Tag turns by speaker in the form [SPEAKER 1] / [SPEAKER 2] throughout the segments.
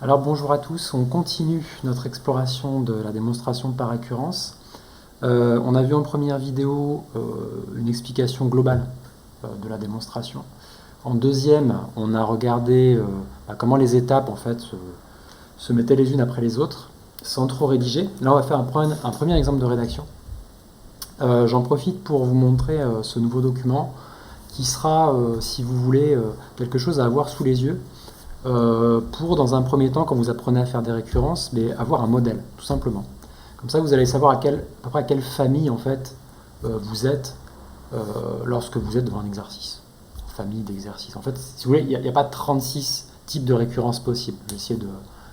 [SPEAKER 1] Alors bonjour à tous, on continue notre exploration de la démonstration par récurrence. On a vu en première vidéo une explication globale de la démonstration. En deuxième, on a regardé comment les étapes en fait se mettaient les unes après les autres, sans trop rédiger. Là, on va faire un premier exemple de rédaction. J'en profite pour vous montrer ce nouveau document qui sera, si vous voulez, quelque chose à avoir sous les yeux pour, dans un premier temps, quand vous apprenez à faire des récurrences, mais avoir un modèle, tout simplement. Comme ça, vous allez savoir à peu près à quelle famille, en fait, vous êtes lorsque vous êtes devant un exercice. Famille d'exercices. En fait, si vous voulez, il n'y a pas 36 types de récurrences possibles. Je vais essayer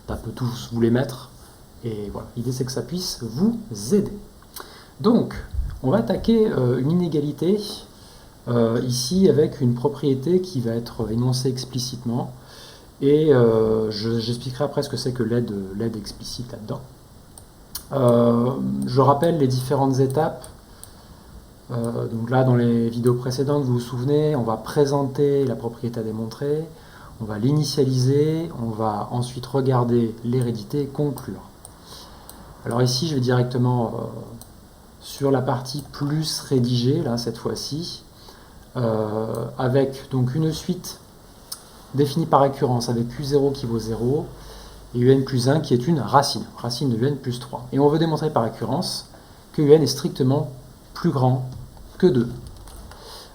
[SPEAKER 1] d'un peu tous vous les mettre. Et voilà, l'idée, c'est que ça puisse vous aider. Donc, on va attaquer une inégalité ici avec une propriété qui va être énoncée explicitement. Et j'expliquerai après ce que c'est que l'aide explicite là-dedans. Je rappelle les différentes étapes. Donc là, dans les vidéos précédentes, vous vous souvenez, on va présenter la propriété à démontrer, on va l'initialiser, on va ensuite regarder l'hérédité et conclure. Alors ici, je vais directement sur la partie plus rédigée, là, cette fois-ci, avec donc une suite définie par récurrence avec U0 qui vaut 0 et UN plus 1 qui est une racine de UN plus 3. Et on veut démontrer par récurrence que UN est strictement plus grand que 2.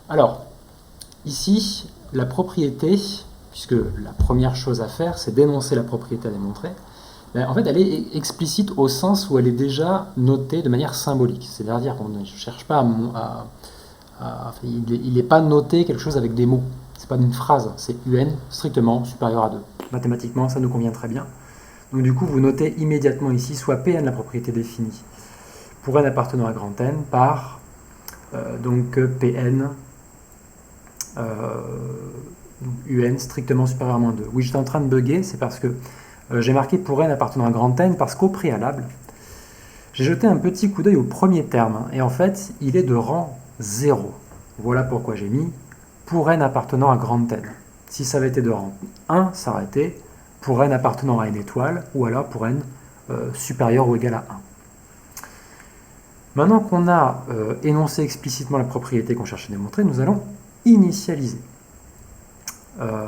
[SPEAKER 1] Alors, ici, la propriété, puisque la première chose à faire, c'est d'énoncer la propriété à démontrer, en fait, elle est explicite au sens où elle est déjà notée de manière symbolique. C'est-à-dire qu'on ne cherche pas il n'est pas noté quelque chose avec des mots. C'est pas une phrase, c'est UN strictement supérieur à 2. Mathématiquement, ça nous convient très bien. Donc du coup, vous notez immédiatement ici soit Pn la propriété définie pour n appartenant à grand N par donc Pn UN strictement supérieur à moins 2. Oui, j'étais en train de bugger, c'est parce que j'ai marqué pour n appartenant à grand N parce qu'au préalable, j'ai jeté un petit coup d'œil au premier terme et en fait, il est de rang 0. Voilà pourquoi j'ai mis pour n appartenant à grand N. Si ça avait été de rang 1, ça aurait été pour n appartenant à n étoile, ou alors pour n supérieur ou égal à 1. Maintenant qu'on a énoncé explicitement la propriété qu'on cherchait à démontrer, nous allons initialiser.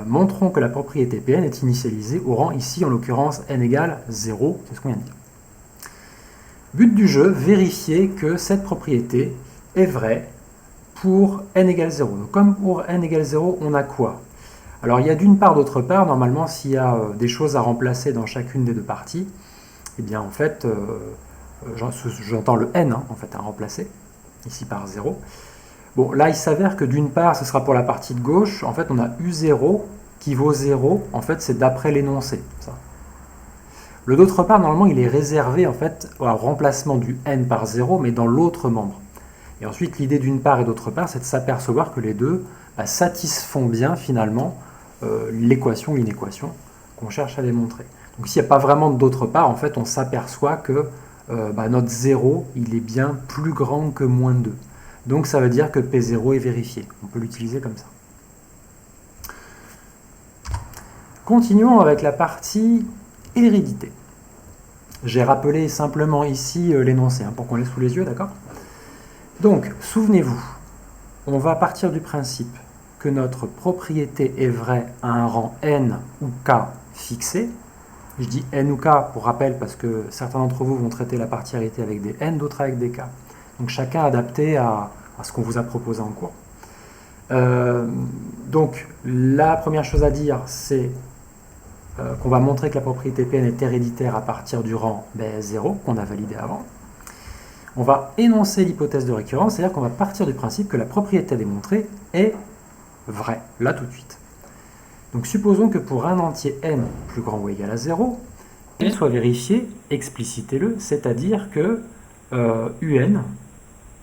[SPEAKER 1] Montrons que la propriété Pn est initialisée au rang, ici en l'occurrence n égale 0, c'est ce qu'on vient de dire. But du jeu, vérifier que cette propriété est vraie pour n égale 0. Donc, comme pour n égale 0, on a quoi? Alors il y a d'une part, d'autre part, normalement s'il y a des choses à remplacer dans chacune des deux parties, eh bien en fait, j'entends le n en fait à remplacer, ici par 0. Bon, là il s'avère que d'une part, ce sera pour la partie de gauche, en fait on a U0 qui vaut 0, en fait c'est d'après l'énoncé. Le d'autre part, normalement il est réservé en fait au remplacement du n par 0, mais dans l'autre membre. Et ensuite, l'idée d'une part et d'autre part, c'est de s'apercevoir que les deux satisfont bien finalement l'équation, l'inéquation qu'on cherche à démontrer. Donc s'il n'y a pas vraiment d'autre part, en fait, on s'aperçoit que notre 0, il est bien plus grand que moins 2. Donc ça veut dire que P0 est vérifié. On peut l'utiliser comme ça. Continuons avec la partie hérédité. J'ai rappelé simplement ici l'énoncé pour qu'on l'ait sous les yeux, d'accord ? Donc, souvenez-vous, on va partir du principe que notre propriété est vraie à un rang n ou k fixé. Je dis n ou k pour rappel parce que certains d'entre vous vont traiter la partie hérédité avec des n, d'autres avec des k. Donc chacun adapté à ce qu'on vous a proposé en cours. Donc la première chose à dire, c'est qu'on va montrer que la propriété Pn est héréditaire à partir du rang 0 qu'on a validé avant. On va énoncer l'hypothèse de récurrence, c'est-à-dire qu'on va partir du principe que la propriété à démontrer est vraie, là tout de suite. Donc supposons que pour un entier n plus grand ou égal à 0, il soit vérifié, explicitez-le, c'est-à-dire que un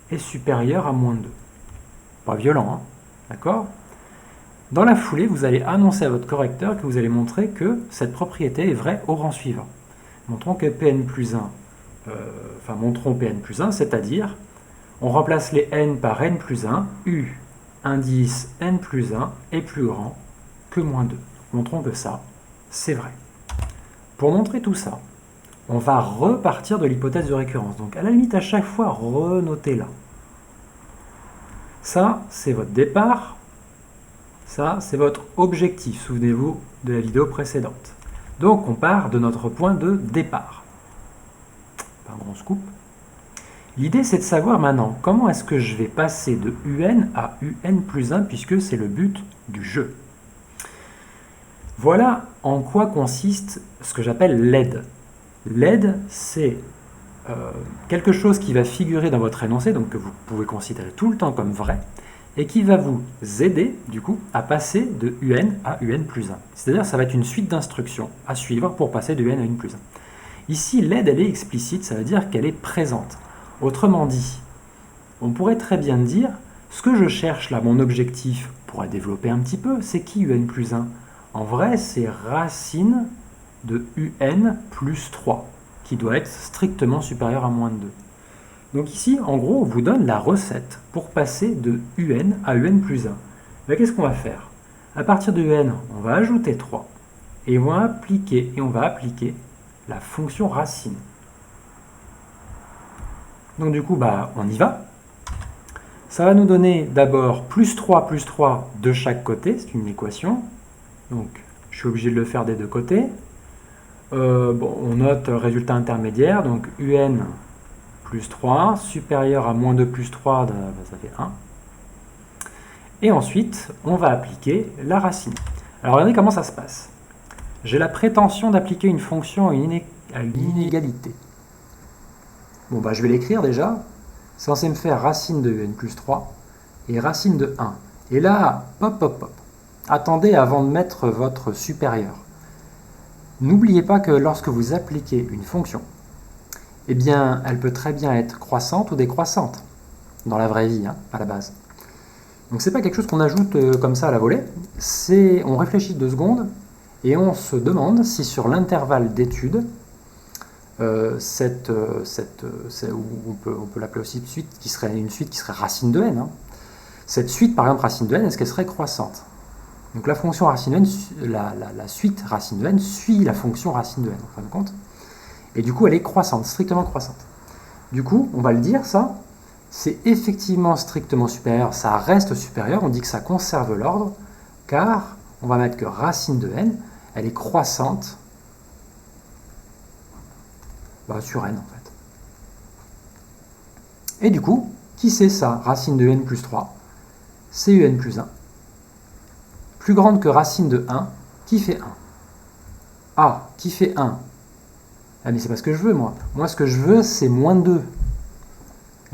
[SPEAKER 1] est supérieur à moins 2. Pas violent, hein, d'accord ? Dans la foulée, vous allez annoncer à votre correcteur que vous allez montrer que cette propriété est vraie au rang suivant. Montrons que Pn plus 1 montrons Pn plus 1, c'est-à-dire, on remplace les n par n plus 1, U, indice n plus 1 est plus grand que moins 2. Montrons que ça, c'est vrai. Pour montrer tout ça, on va repartir de l'hypothèse de récurrence. Donc à la limite, à chaque fois, renotez là. Ça, c'est votre départ. Ça, c'est votre objectif. Souvenez-vous de la vidéo précédente. Donc on part de notre point de départ. Pardon, on se coupe. L'idée, c'est de savoir maintenant comment est-ce que je vais passer de UN à UN plus 1 puisque c'est le but du jeu. Voilà en quoi consiste ce que j'appelle l'aide. L'aide, c'est quelque chose qui va figurer dans votre énoncé, donc que vous pouvez considérer tout le temps comme vrai, et qui va vous aider, du coup, à passer de UN à UN plus 1. C'est-à-dire que ça va être une suite d'instructions à suivre pour passer de UN à UN plus 1. Ici, l'aide, elle est explicite, ça veut dire qu'elle est présente. Autrement dit, on pourrait très bien dire, ce que je cherche là, mon objectif, pour développer un petit peu, c'est qui UN plus 1 ? En vrai, c'est racine de UN plus 3, qui doit être strictement supérieur à moins 2. Donc ici, en gros, on vous donne la recette pour passer de UN à UN plus 1. Ben, qu'est-ce qu'on va faire? À partir de UN, on va ajouter 3, et on va appliquer la fonction racine. Donc du coup, on y va. Ça va nous donner d'abord plus 3 de chaque côté, c'est une équation. Donc je suis obligé de le faire des deux côtés. On note résultat intermédiaire, donc UN plus 3, supérieur à moins 2 plus 3, ça fait 1. Et ensuite, on va appliquer la racine. Alors regardez comment ça se passe. J'ai la prétention d'appliquer une fonction à une inégalité. Bon, je vais l'écrire déjà. C'est censé me faire racine de UN plus 3 et racine de 1. Et là, hop. Attendez avant de mettre votre supérieur. N'oubliez pas que lorsque vous appliquez une fonction, eh bien, elle peut très bien être croissante ou décroissante dans la vraie vie, à la base. Donc c'est pas quelque chose qu'on ajoute comme ça à la volée. On réfléchit 2 secondes et on se demande si sur l'intervalle d'étude, on peut l'appeler aussi une suite qui serait racine de n. Cette suite, par exemple, racine de n, est-ce qu'elle serait croissante? Donc la fonction racine de n, la suite racine de n suit la fonction racine de n, en fin de compte. Et du coup, elle est croissante, strictement croissante. Du coup, on va le dire, ça, c'est effectivement strictement supérieur, ça reste supérieur, on dit que ça conserve l'ordre, car on va mettre que racine de n, elle est croissante sur n, en fait. Et du coup, qui c'est ça? Racine de n plus 3, c'est un plus 1. Plus grande que racine de 1, qui fait 1? Ah, qui fait 1? Ah, mais c'est pas ce que je veux, moi. Moi, ce que je veux, c'est moins 2.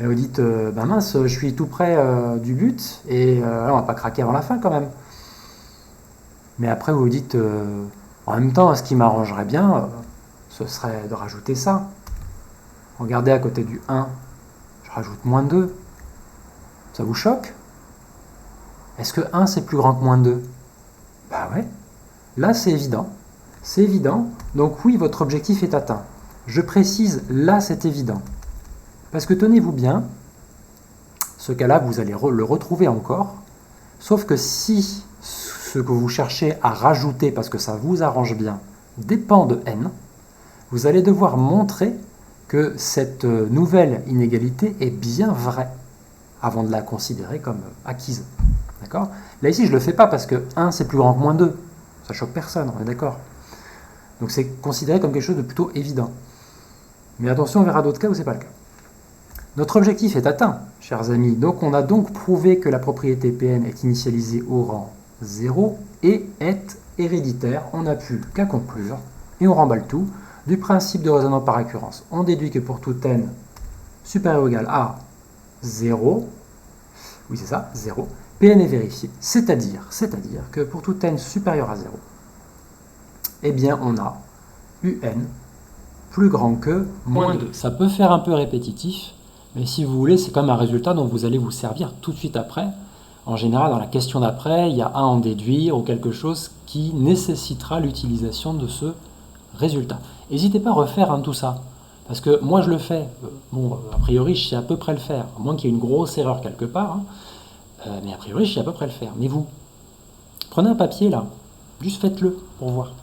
[SPEAKER 1] Et vous dites, mince, je suis tout près du but, et on va pas craquer avant la fin, quand même. Mais après, vous vous dites, en même temps, ce qui m'arrangerait bien, ce serait de rajouter ça. Regardez à côté du 1, je rajoute moins 2. Ça vous choque? Est-ce que 1 c'est plus grand que moins 2? Bah ouais. Là c'est évident. C'est évident. Donc oui, votre objectif est atteint. Je précise, là c'est évident. Parce que tenez-vous bien, ce cas-là, vous allez le retrouver encore. Sauf que si ce que vous cherchez à rajouter, parce que ça vous arrange bien, dépend de n, vous allez devoir montrer que cette nouvelle inégalité est bien vraie avant de la considérer comme acquise. D'accord? Là ici, je ne le fais pas parce que 1 c'est plus grand que moins 2. Ça choque personne, on est d'accord. Donc c'est considéré comme quelque chose de plutôt évident. Mais attention, on verra d'autres cas où ce n'est pas le cas. Notre objectif est atteint, chers amis. Donc on a donc prouvé que la propriété Pn est initialisée au rang 0 et est héréditaire. On n'a plus qu'à conclure et on remballe tout. Du principe de raisonnement par récurrence, on déduit que pour tout n supérieur ou égal à 0, oui c'est ça, 0, Pn est vérifié. C'est-à-dire que pour tout n supérieur à 0, eh bien on a un plus grand que moins 2. Ça peut faire un peu répétitif, mais si vous voulez, c'est comme un résultat dont vous allez vous servir tout de suite après. En général, dans la question d'après, il y a un en déduire ou quelque chose qui nécessitera l'utilisation de ce résultat. N'hésitez pas à refaire tout ça, parce que moi je le fais, a priori je sais à peu près le faire, à moins qu'il y ait une grosse erreur quelque part, mais a priori je sais à peu près le faire. Mais vous, prenez un papier là, juste faites-le pour voir.